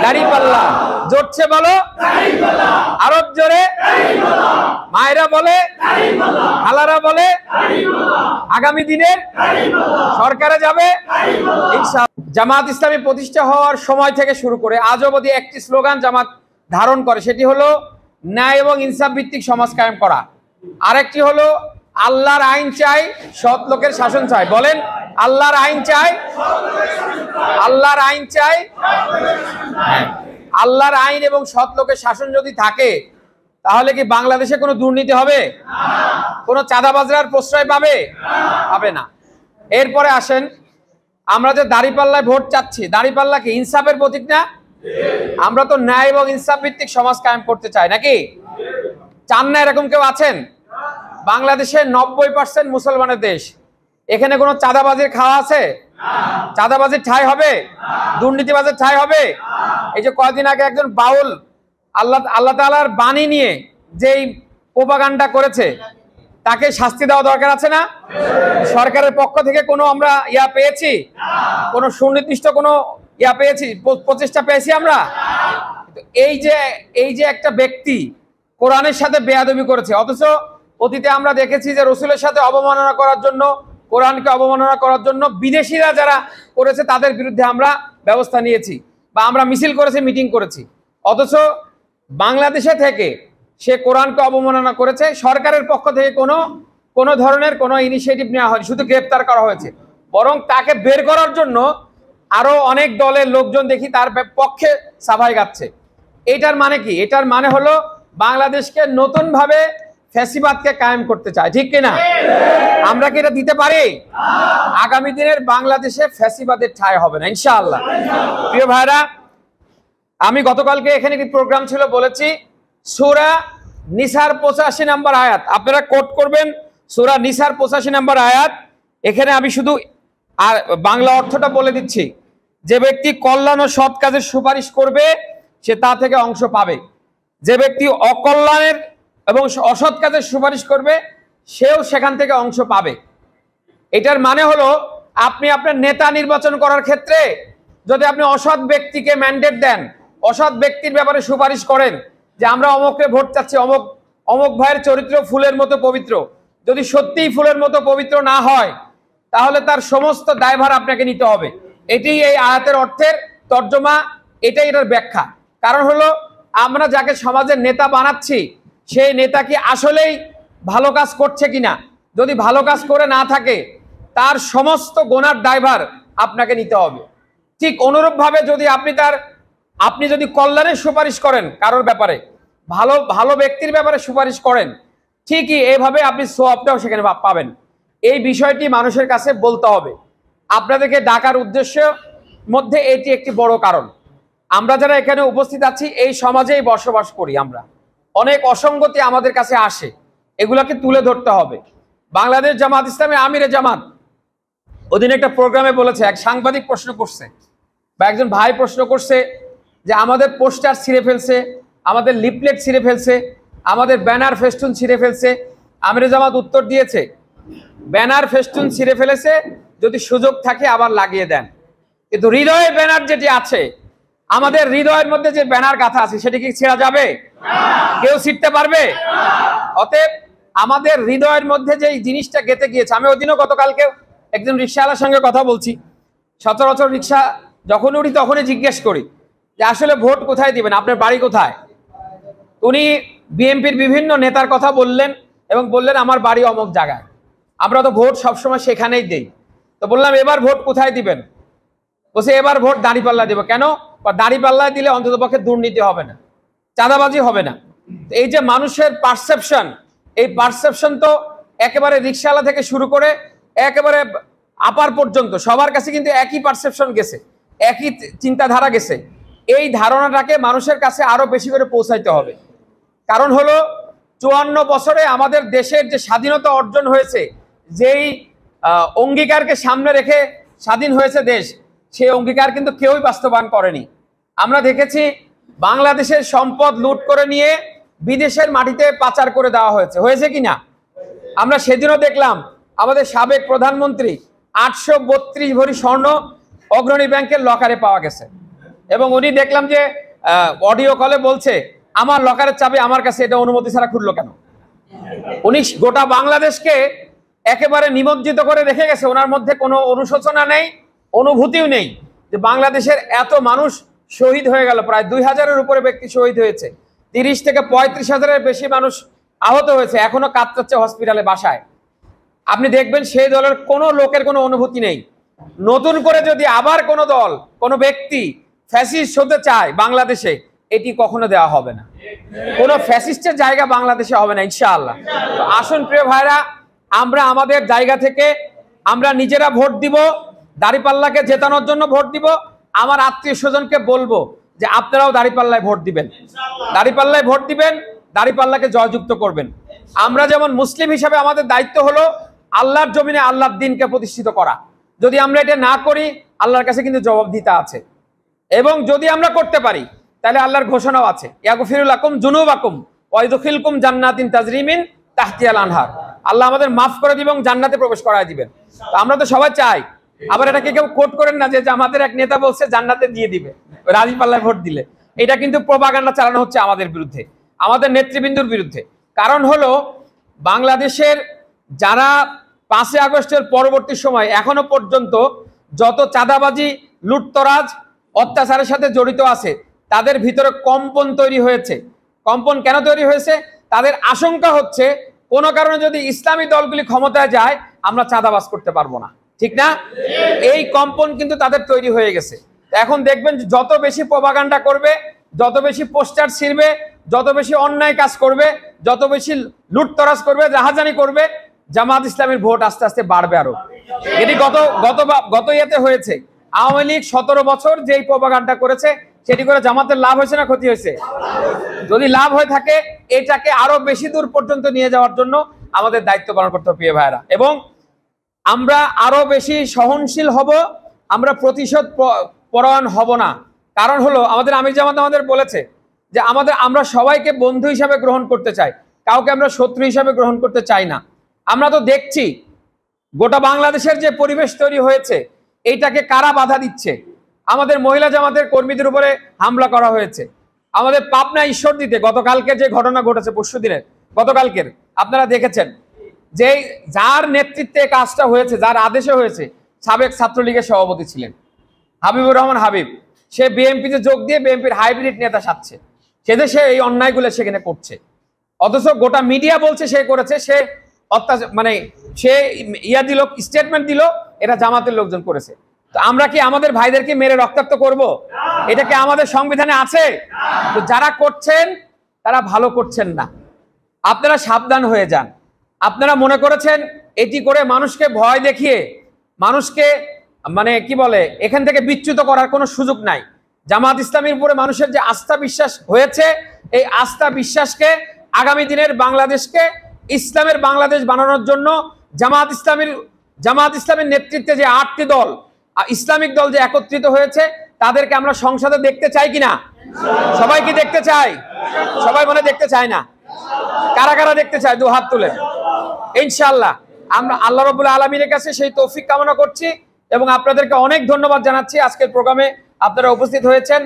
দাড়িপাল্লা। জোরছে বলো আরো জোরে। মায়েরা বলে, খালারা বলে, আগামী দিনের সরকারে যাবে ইনশাআল্লাহ। জামাত ইসলামী প্রতিষ্ঠা হওয়ার সময় থেকে শুরু করে আজ অবধি একটি স্লোগান জামাত ধারণ করে, সেটি হলো ন্যায় এবং ইনসাফ ভিত্তিক সমাজ কায়েম করা। আরেকটি হলো আল্লাহর আইন চাই, সৎ লোকের শাসন চাই। বলেন, আল্লাহর আইন চাই, আল্লাহর আইন চাই। আল্লাহর আইন এবং সৎ লোকের শাসন যদি থাকে তাহলে কি বাংলাদেশে কোনো দুর্নীতি হবে? কোনো চাঁদাবাজরার প্রশ্রয় পাবে? পাবে না। এরপরে আসেন, আমরা যে দাড়িপাল্লায় ভোট চাচ্ছি, দাড়িপাল্লা কি ইনসাফের প্রতীক না? আমরা তো ন্যায় এবং ইনসাফ ভিত্তিক সমাজ কায়েম করতে চাই, নাকি চান না? এরকম কেউ আছেন? বাংলাদেশে 90% মুসলমানের দেশ, এখানে কোনো চাঁদাবাজির খাওয়া আছে? চাঁদাবাজির ঠাঁই হবে? দুর্নীতিবাজের ঠাঁই হবে? এই যে কয়েকদিন আগে একজন বাউল আল্লাহ তাআলার বাণী নিয়ে যেই প্রোপাগান্ডা করেছে, তাকে শাস্তি দেওয়া দরকার আছে না? সরকারের পক্ষ থেকে কোনো আমরা পেয়েছি? কোনো সুনির্দিষ্ট কোনো পেয়েছি, প্রচেষ্টা পেয়েছি আমরা? এই যে একটা ব্যক্তি কোরআনের সাথে বেয়াদবি করেছে, অথচ অতীতে আমরা দেখেছি যে রসুলের সাথে অবমাননা করার জন্য, কোরআনকে অবমাননা করার জন্য বিদেশিরা যারা করেছে তাদের বিরুদ্ধে আমরা ব্যবস্থা নিয়েছি বা আমরা মিছিল করেছি, মিটিং করেছি। অথচ বাংলাদেশে থেকে সে কোরআনকে অবমাননা করেছে, সরকারের পক্ষ থেকে কোনো ধরনের কোনো ইনিশিয়েটিভ নেওয়া হয়নি, শুধু গ্রেপ্তার করা হয়েছে। বরং তাকে বের করার জন্য আরো অনেক দলের লোকজন দেখি তার পক্ষে সাফাই গাচ্ছে। এটার মানে কি? এটার মানে হলো বাংলাদেশকে নতুন ভাবে ফ্যাসিবাদকে কায়েম করতে চায়, ঠিক কিনা? আমরা কি এটা দিতে পারি? আগামী দিনের বাংলাদেশে ফ্যাসিবাদের ঠাঁই হবে না ইনশাআল্লাহ। প্রিয় ভাইরা, আমি গতকালকে এখানে একটি প্রোগ্রাম ছিল, বলেছি সূরা নিসার 85 নম্বর আয়াত আপনারা কোট করবেন। সূরা নিসার 85 নম্বর আয়াত। এখানে আমি শুধু বাংলা অর্থটা বলে দিচ্ছি। যে ব্যক্তি কল্যাণ ও সৎ কাজের সুপারিশ করবে সে তা থেকে অংশ পাবে, যে ব্যক্তি অকল্যাণের এবং অসৎ কাজের সুপারিশ করবে সেও সেখান থেকে অংশ পাবে। এটার মানে হলো আপনি আপনার নেতা নির্বাচন করার ক্ষেত্রে যদি আপনি অসৎ ব্যক্তিকে ম্যান্ডেট দেন, অসৎ ব্যক্তির ব্যাপারে সুপারিশ করেন যে আমরা অমুককে ভোট চাচ্ছি, অমুক ভাইয়ের চরিত্র ফুলের মতো পবিত্র, যদি সত্যিই ফুলের মতো পবিত্র না হয় তাহলে তার সমস্ত দায়ভার আপনাকে নিতে হবে। এটি এই আয়াতের অর্থের তর্জমা, এটাই এটার ব্যাখ্যা। কারণ হলো আমরা যাকে সমাজের নেতা বানাচ্ছি সেই নেতা কি আসলেই ভালো কাজ করছে কিনা, যদি ভালো কাজ করে না থাকে তার সমস্ত গুনার দায়ভার আপনাকে নিতে হবে। ঠিক অনুরূপভাবে যদি আপনি যদি কল্যাণের সুপারিশ করেন কারোর ব্যাপারে, ভালো ব্যক্তির ব্যাপারে সুপারিশ করেন, ঠিকই এইভাবে আপনি সওয়াবটাও সেখানে পাবেন। এই বিষয়টি মানুষের কাছে বলতে হবে। আপনাদেরকে ডাকার উদ্দেশ্য মধ্যে এটি একটি বড় কারণ। আমরা যারা এখানে উপস্থিত আছি এই সমাজেই বসবাস করি, আমরা অনেক অসঙ্গতি আমাদের কাছে আসে, এগুলোকে তুলে ধরতে হবে। বাংলাদেশ জামাত ইসলামী আমিরে জামাত ওদিন একটা প্রোগ্রামে বলেছে, এক সাংবাদিক প্রশ্ন করছে বা একজন ভাই প্রশ্ন করছে যে আমাদের পোস্টার ছিঁড়ে ফেলছে, আমাদের লিফলেট ছিঁড়ে ফেলছে, আমাদের ব্যানার ফেস্টুন ছিঁড়ে ফেলছে। আমিরে জামাত উত্তর দিয়েছে, ব্যানার ফেস্টুন ছিঁড়ে ফেলেছে, যদি সুযোগ থাকে আবার লাগিয়ে দেন, কিন্তু হৃদয়ে ব্যানার যেটি আছে, আমাদের হৃদয়ের মধ্যে যে ব্যানার গাঁথা আছে সেটি কি ছেঁড়া যাবে? কেউ ছিঁড়তে পারবে? অতএব আমাদের হৃদয়ের মধ্যে যে জিনিসটা গেঁথে গিয়েছে, আমি ওদিনও গতকালকে একজন রিক্সাওয়ালার সঙ্গে কথা বলছি, সচরাচর রিক্সা যখন উঠি তখনই জিজ্ঞেস করি যে আসলে ভোট কোথায় দিবেন, আপনার বাড়ি কোথায়? উনি বিএনপির বিভিন্ন নেতার কথা বললেন এবং বললেন আমার বাড়ি অমুক জায়গায়। আমরা তো ভোট সবসময় সেখানেই দেই। তো বললাম এবার ভোট কোথায় দিবেন? বলছে এবার ভোট দাঁড়িপাল্লা দেবো। কেন? দাঁড়িপাল্লায় দিলে অন্ততপক্ষে দুর্নীতি হবে না, চাঁদাবাজি হবে না। এই যে মানুষের পারসেপশন, এই পারসেপশন তো একেবারে রিক্সাওয়ালা থেকে শুরু করে একেবারে আপার পর্যন্ত সবার কাছে কিন্তু একই পারসেপশন গেছে, একই চিন্তাধারা গেছে। এই ধারণাটাকে মানুষের কাছে আরো বেশি করে পৌঁছাইতে হবে। কারণ হলো 54 বছরে আমাদের দেশের যে স্বাধীনতা অর্জন হয়েছে, যেই অঙ্গীকারকে সামনে রেখে স্বাধীন হয়েছে দেশ, সেই অঙ্গীকার কিন্তু কেউই বাস্তবায়ন করেনি। আমরা দেখেছি বাংলাদেশের সম্পদ লুট করে নিয়ে বিদেশের মাটিতে পাচার করে দেওয়া হয়েছে কিনা? আমরা সেদিনও দেখলাম আমাদের সাবেক প্রধানমন্ত্রী 832 ভরি স্বর্ণ অগ্রণী ব্যাংকের লকারে পাওয়া গেছে। এবং উনি দেখলাম যে অডিও কলে বলছে আমার লকারের চাবি আমার কাছে, এটা অনুমতি ছাড়া খুললো কেন? উনি গোটা বাংলাদেশকে একেবারে নিমজ্জিত করে রেখে গেছে। ওনার মধ্যে কোনো অনুশোচনা নেই, অনুভূতিও নেই যে বাংলাদেশের এত মানুষ শহীদ হয়ে গেল, প্রায় 2000-এর উপরে ব্যক্তি শহীদ হয়েছে, 30 থেকে 35,000-এর বেশি মানুষ আহত হয়েছে, এখনো কাতরাচ্ছে হসপিটালে বাসায়। আপনি দেখবেন সেই দলের কোনো লোকের কোনো অনুভূতি নেই। নতুন করে যদি আবার কোনো দল, কোনো ব্যক্তি ফ্যাসিস্ট হতে চায় বাংলাদেশে, এটি কখনো দেওয়া হবে না। কোনো ফ্যাসিস্টের জায়গা বাংলাদেশে হবে না ইনশাআল্লাহ। তো আসুন প্রিয় ভাইরা, আমরা আমাদের জায়গা থেকে আমরা নিজেরা ভোট দিব, দাঁড়িপাল্লাকে জেতানোর জন্য ভোট দিব। আমার আত্মীয় স্বজনকে বলবো যে আপনারাও দাঁড়িপাল্লায় ভোট দিবেন, দাঁড়িপাল্লায় ভোট দিবেন, দাঁড়িপাল্লাকে জয়যুক্ত করবেন। আমরা যেমন মুসলিম হিসাবে আমাদের দায়িত্ব হলো আল্লাহর জমিনে আল্লাহর দ্বীনকে প্রতিষ্ঠিত করা। যদি আমরা এটা না করি, আল্লাহর কাছে কিন্তু জবাবদিহিতা আছে। এবং যদি আমরা করতে পারি, তাহলে আল্লাহর ঘোষণাও আছে, ইয়াগফিরু লাকুম যুনুবাকুম ওয়া ইদখিলকুম জান্নাতিন তাজরি মিন তাহতিহাল আনহার। আল্লাহ আমাদের মাফ করে দিবেন এবং জান্নাতে প্রবেশ করায় দিবেন। তো আমরা তো সবাই চাই। আবার এটাকে কেউ কোট করেন না যে আমাদের এক নেতা বলছে জান্নাতে দিয়ে দিবে রাজি পাল্লায় ভোট দিলে। এটা কিন্তু প্রপাগান্ডা চালানো হচ্ছে আমাদের বিরুদ্ধে, আমাদের নেতৃবৃন্দুর বিরুদ্ধে। কারণ হলো বাংলাদেশের যারা 5ই আগস্টের পরবর্তী সময় এখনো পর্যন্ত যত চাঁদাবাজি, লুটতরাজ, অত্যাচারের সাথে জড়িত আছে, তাদের ভিতরে কম্পন তৈরি হয়েছে। কম্পন কেন তৈরি হয়েছে? তাদের আশঙ্কা হচ্ছে কোনো কারণে যদি ইসলামী দলগুলি ক্ষমতায় যায়, আমরা চাঁদাবাজ করতে পারবো না, ঠিক না? এই কম্পন কিন্তু তাদের তৈরি হয়ে গেছে। এখন দেখবেন যত বেশি প্রপাগান্ডা করবে, যত বেশি পোস্টার ছিড়বে, যত বেশি অন্যায় কাজ করবে, যত বেশি লুটতরাজ করবে, রাহাজানি করবে, জামাত ইসলামের ভোট আস্তে আস্তে বাড়বে আরো। এটি গত ইয়েতে হয়েছে। আওয়ামী লীগ 17 বছর যেই প্রপাগান্ডা করেছে, সেটি করে জামাতের লাভ হয়েছে না ক্ষতি হয়েছে? যদি লাভ হয়ে থাকে, এটাকে আরো বেশি দূর পর্যন্ত নিয়ে যাওয়ার জন্য আমাদের দায়িত্ব পালন করতে হবে প্রিয় ভাইরা। এবং আমরা আরো বেশি সহনশীল হব, আমরা প্রতিশোধ পরায়ণ হব না। কারণ হলো আমাদের আমির জামাত আমাদের বলেছে যে আমরা সবাইকে বন্ধু হিসাবে গ্রহণ করতে চাই, কাউকে আমরা শত্রু হিসাবে গ্রহণ করতে চাই না। আমরা তো দেখছি গোটা বাংলাদেশের যে পরিবেশ তৈরি হয়েছে, এইটাকে কারা বাধা দিচ্ছে? আমাদের মহিলা জামাতের কর্মীদের উপরে হামলা করা হয়েছে। আমাদের পাবনা ঈশ্বরদীতে গতকালকে যে ঘটনা ঘটেছে, পরশু দিনের গতকালকের আপনারা দেখেছেন, যে যার নেতৃত্বে কাজটা হয়েছে, যার আদেশে হয়েছে, সাবেক ছাত্রলীগের সভাপতি ছিলেন হাবিবুর রহমান হাবিব। সে বিএনপিতে যোগ দিয়ে বিএনপির হাইব্রিড নেতা সাজছে, সে দেশে এই অন্যায়গুলো সেখানে করছে। অথচ গোটা মিডিয়া বলছে সে করেছে, সে সে স্টেটমেন্ট দিল এটা জামাতের লোকজন করেছে। তো আমরা কি আমাদের ভাইদেরকে মেরে রক্তাক্ত করব? এটা কি আমাদের সংবিধানে আছে? তো যারা করছেন তারা ভালো করছেন না, আপনারা সাবধান হয়ে যান। আপনারা মনে করেছেন এটি করে মানুষকে ভয় দেখিয়ে, মানুষকে এখান থেকে বিচ্যুত করার কোনো সুযোগ নাই। জামাত ইসলামীর উপরে মানুষের যে আস্থা বিশ্বাস হয়েছে, এই আস্থা বিশ্বাসকে আগামী দিনের বাংলাদেশকে ইসলামের বাংলাদেশ বানানোর জন্য জামাত ইসলামের নেতৃত্বে যে 8টি দল, ইসলামিক দল যে একত্রিত হয়েছে, তাদেরকে আমরা সংসদে দেখতে চাই কিনা? সবাই কি দেখতে চাই? সবাই মনে দেখতে চায় না? কারা কারা দেখতে চায়? 2 হাত তুলে। ইনশাআল্লাহ আমরা আল্লাহ রাব্বুল আলামিনের কাছে সেই তৌফিক কামনা করছি এবং আপনাদেরকে অনেক ধন্যবাদ জানাচ্ছি। আজকের প্রোগ্রামে আপনারা উপস্থিত হয়েছেন।